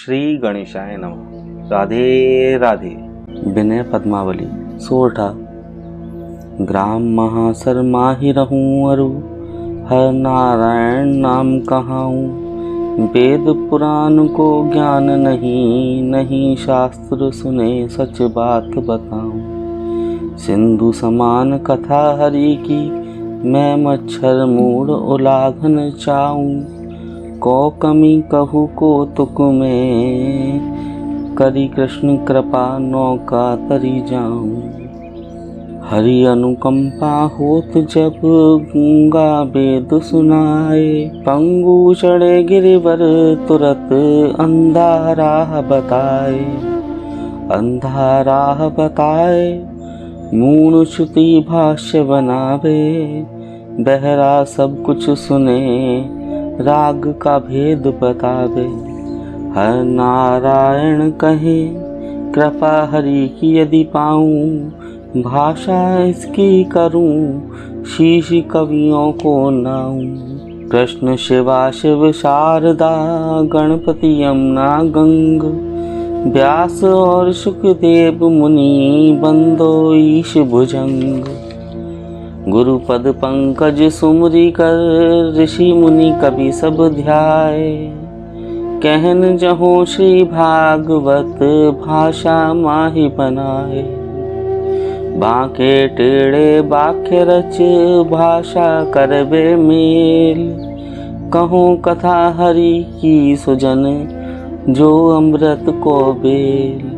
श्री गणेशाय नमः। राधे राधे। विनय पद्मावली सोरठा। ग्राम महासर माहि रहूं अरु, हर नारायण नाम कहाऊं। वेद पुराण को ज्ञान नहीं, नहीं शास्त्र सुने सच बात बताऊं। सिंधु समान कथा हरि की, मैं मच्छर मूड उलाघन चाऊं। को कमी कहू को तुक में, करी कृष्ण कृपा नौका तरी जाऊं। हरि अनुकंपा होत जब, गूंगा वेद सुनाए। पंगु चढ़े गिरिवर तुरत, अंधा राह बताए। अंधा राह बताए, मूढ़ श्रुति भाष्य बनावे। बहरा सब कुछ सुने, राग का भेद बतावे। हर नारायण कहे, कृपा हरि की यदि पाऊं। भाषा इसकी करूं, शीश कवियों को नाऊं। कृष्ण शिवा शिव शारदा, गणपति यमुना गंग। व्यास और सुखदेव मुनि, बंदो ईश भुजंग। गुरुपद पंकज सुमरी कर, ऋषि मुनि कवि सब ध्याए। कहन जहो श्री भागवत, भाषा माहि बनाए। बांके टेढ़े बाख्य रच, भाषा करबे मेल। कहो कथा हरि की सुजन, जो अमृत को बेल।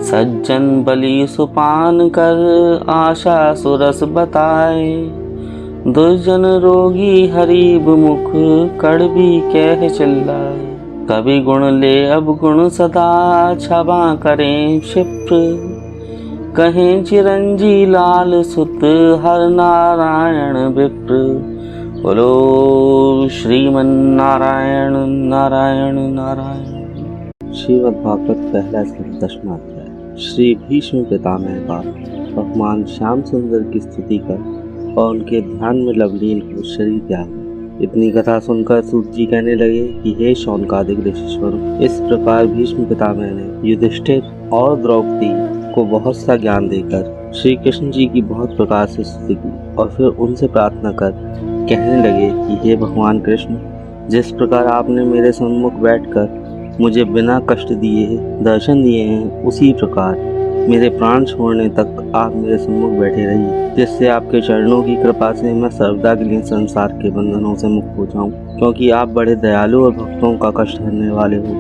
सज्जन बलि सुपान कर, आशा सुरस बताए। दुर्जन रोगी हरि मुख, कड़वी कह चिल्लाए। कवि गुण ले अब गुण सदा, क्षमा करें क्षिप्र। कहें चिरंजी लाल सुत, हर नारायण विप्र। बोलो श्रीमन नारायण नारायण नारायण। श्रीमद् भागवत पहला स्कंद दशवां अध्याय। श्री भीष्म पितामह का भगवान श्याम सुंदर की स्तुति कर और उनके ध्यान में लवलीन हो शरीर त्याग। इतनी कथा सुनकर सूत जी कहने लगे कि हे शौनकादिक ऋषिश्वर, इस प्रकार भीष्म पितामह ने युधिष्ठिर और द्रौपदी को बहुत सा ज्ञान देकर श्री कृष्ण जी की बहुत प्रकार से स्तुति की और फिर उनसे प्रार्थना कर कहने लगे कि हे भगवान कृष्ण, जिस प्रकार आपने मेरे सम्मुख बैठकर मुझे बिना कष्ट दिए दर्शन दिए हैं, उसी प्रकार मेरे प्राण छोड़ने तक आप मेरे सम्मुख बैठे रहिए, जिससे आपके चरणों की कृपा से मैं सर्वदा के लिए संसार के बंधनों से मुक्त हो जाऊं, क्योंकि आप बड़े दयालु और भक्तों का कष्ट हरने वाले हो।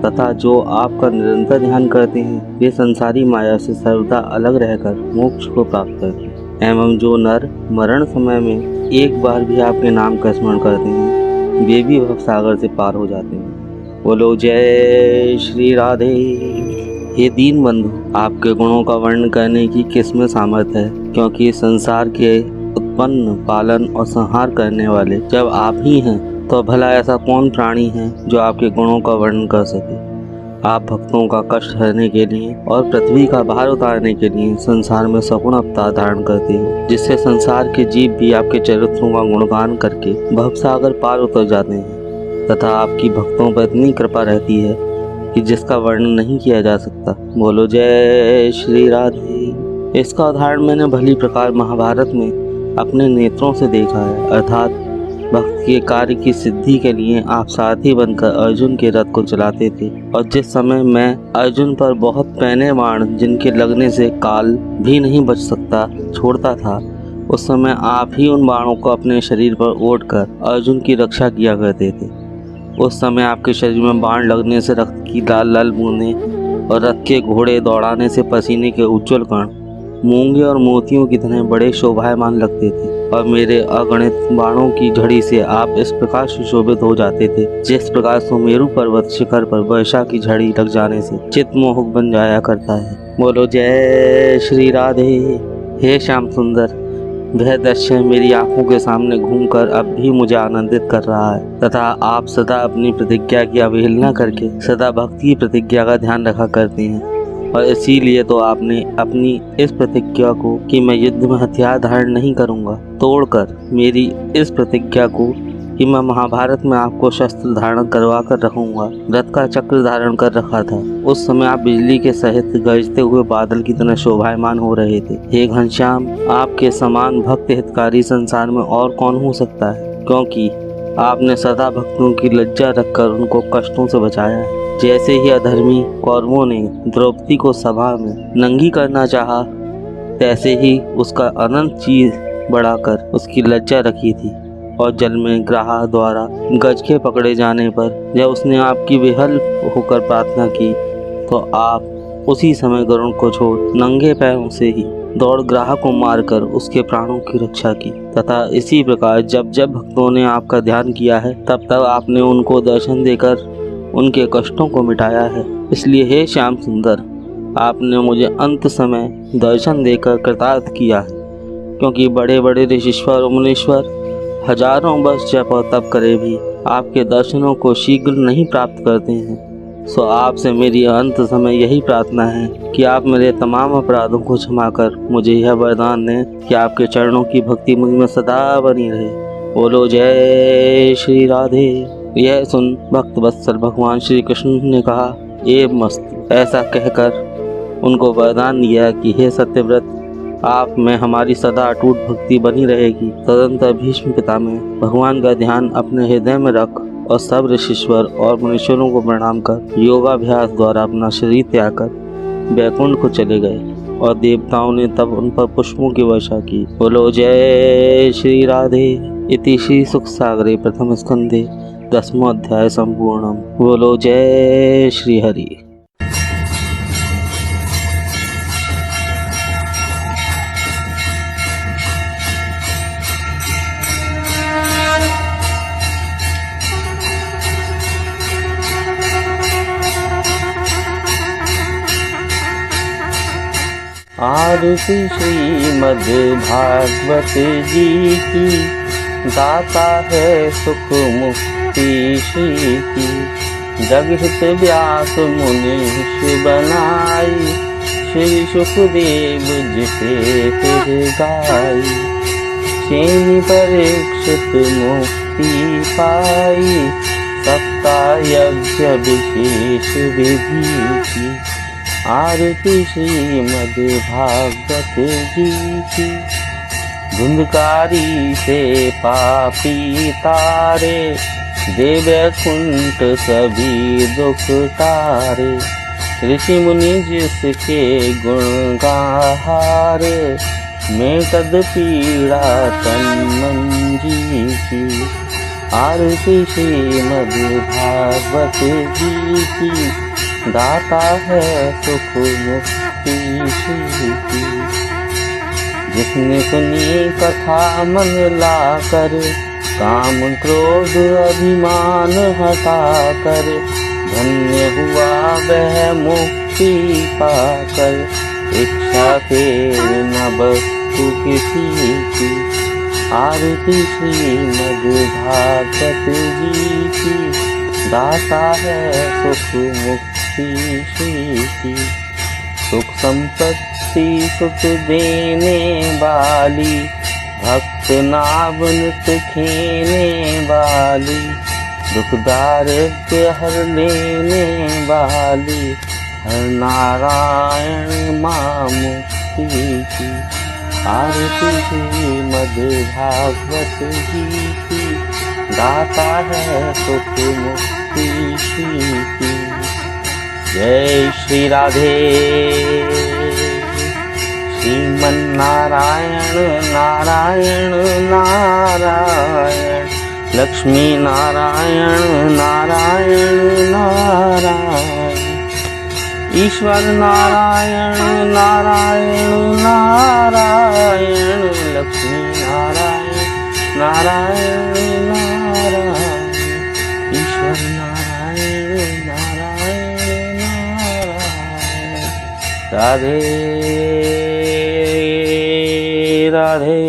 तथा जो आपका निरंतर ध्यान करते हैं, वे संसारी माया से सर्वदा अलग रहकर मोक्ष को प्राप्त करते हैं। एवं जो नर मरण समय में एक बार भी आपके नाम का स्मरण करते हैं, वे भी भवसागर से पार हो जाते हैं। बोलो जय श्री राधे। हे दीन बंधु, आपके गुणों का वर्णन करने की किसमें सामर्थ्य है, क्योंकि संसार के उत्पन्न पालन और संहार करने वाले जब आप ही हैं, तो भला ऐसा कौन प्राणी है जो आपके गुणों का वर्णन कर सके। आप भक्तों का कष्ट हरने के लिए और पृथ्वी का भार उतारने के लिए संसार में सगुण अवतार धारण करते हो, जिससे संसार के जीव भी आपके चरित्रों का गुणगान करके भवसागर पार उतर जाते हैं। तथा आपकी भक्तों पर इतनी कृपा रहती है कि जिसका वर्णन नहीं किया जा सकता। बोलो जय श्री राधे। इसका उदाहरण मैंने भली प्रकार महाभारत में अपने नेत्रों से देखा है। अर्थात भक्त के कार्य की सिद्धि के लिए आप सारथी बनकर अर्जुन के रथ को चलाते थे, और जिस समय मैं अर्जुन पर बहुत पैने बाण, जिनके लगने से काल भी नहीं बच सकता, छोड़ता था, उस समय आप ही उन बाणों को अपने शरीर पर ओढ़ कर अर्जुन की रक्षा किया करते थे। उस समय आपके शरीर में बाण लगने से रक्त की लाल लाल बूंदें और रथ के घोड़े दौड़ाने से पसीने के उज्ज्वल कण मूंगे और मोतियों की तरह बड़े शोभायमान लगते थे, और मेरे अगणित बाणों की झड़ी से आप इस प्रकार सुशोभित हो जाते थे, जिस प्रकार सुमेरु पर्वत शिखर पर वर्षा की झड़ी लग जाने से चित्त मोहक बन जाया करता है। बोलो जय श्री राधे। हे श्याम सुंदर, वह दृश्य मेरी आंखों के सामने घूमकर अब भी मुझे आनंदित कर रहा है, तथा आप सदा अपनी प्रतिज्ञा की अवहेलना करके सदा भक्ति की प्रतिज्ञा का ध्यान रखा करते हैं, और इसीलिए तो आपने अपनी इस प्रतिज्ञा को कि मैं युद्ध में हथियार धारण नहीं करूंगा तोड़कर मेरी इस प्रतिज्ञा को कि मैं महाभारत में आपको शस्त्र धारण करवा कर रखूंगा। रथ का चक्र धारण कर रखा था। उस समय आप बिजली के सहित गरजते हुए बादल की तरह शोभायमान हो रहे थे। हे घनश्याम, आपके समान भक्त हितकारी संसार में और कौन हो सकता है, क्योंकि आपने सदा भक्तों की लज्जा रखकर उनको कष्टों से बचाया है। जैसे ही अधर्मी कौरवों ने द्रौपदी को सभा में नंगी करना चाहा, तैसे ही उसका अनंत चीज बढ़ाकर उसकी लज्जा रखी थी, और जल में ग्राह द्वारा गज के पकड़े जाने पर जब उसने आपकी विहल होकर प्रार्थना की, तो आप उसी समय गरुड़ को छोड़ नंगे पैरों से ही दौड़ ग्राह को मारकर उसके प्राणों की रक्षा की। तथा इसी प्रकार जब जब भक्तों ने आपका ध्यान किया है, तब तब आपने उनको दर्शन देकर उनके कष्टों को मिटाया है। इसलिए हे श्याम सुंदर, आपने मुझे अंत समय दर्शन देकर कृतार्थ किया है, क्योंकि बड़े बड़े ऋषीश्वर और मुनीश्वर हजारों वर्ष जप और तप करे भी आपके दर्शनों को शीघ्र नहीं प्राप्त करते हैं। सो आपसे मेरी अंत समय यही प्रार्थना है कि आप मेरे तमाम अपराधों को क्षमा कर मुझे यह वरदान दें कि आपके चरणों की भक्ति मुझ में सदा बनी रहे। बोलो जय श्री राधे। यह सुन भक्त वत्सल भगवान श्री कृष्ण ने कहा, ए मस्त। ऐसा कहकर उनको वरदान दिया कि हे सत्यव्रत, आप में हमारी सदा अटूट भक्ति बनी रहेगी। तदंतर भीष्म पितामह भगवान का ध्यान अपने हृदय में रख और सब ऋषीश्वर और मुनीश्वरों को प्रणाम कर योगाभ्यास द्वारा अपना शरीर त्याग कर वैकुंठ को चले गए, और देवताओं ने तब उन पर पुष्पों की वर्षा की। बोलो जय श्री राधे। इति श्री सुख सागरे प्रथम स्कंदे 10वां अध्याय संपूर्णम। बोलो जय श्री हरि। आरती श्रीमद् भागवत जी की, दाता है सुख मुक्ति श्री की। जगहित व्यास मुनीष बनाई, श्री सुखदेव जिसे फिर गाई। चैन परीक्षित मुक्ति पाई, सप्ताह यज्ञ विशेष विधि की। आरती श्रीमद् भागवत जी की। धुंधकारी से पापी तारे, दे वैकुंठ सभी दुख तारे। ऋषि मुनि जिसके गुण गाहारे, मैं कद पीड़ा तन मन जी की। आरती श्रीमद् भागवत जी की, दाता है सुख मुक्ति श्री की। जिसने सुनी कथा मन लाकर, काम क्रोध अभिमान हटा कर। धन्य हुआ वह मुक्ति पाकर, इच्छा फिर न बस्तु किसी की। आरती श्रीमद् भागवत जी की, दाता है सुख मुक्ति श्री की। सुख संपत्ति सुख देने वाली, भक्त नावनुत खेने वाली। दुख दारिद्र्य हर लेने वाली, हर नारायण माँ मुक्ति की। आरती श्रीमद् भागवत जी की, दाता है सुख मुक्ति श्री की। जय श्री राधे। श्रीमन नारायण नारायण नारायण, लक्ष्मी नारायण नारायण नारायण। ईश्वर नारायण नारायण नारायण, लक्ष्मी नारायण नारायण नारायण। ईश्वर नारायण नारायण नारायण। राधे राधे।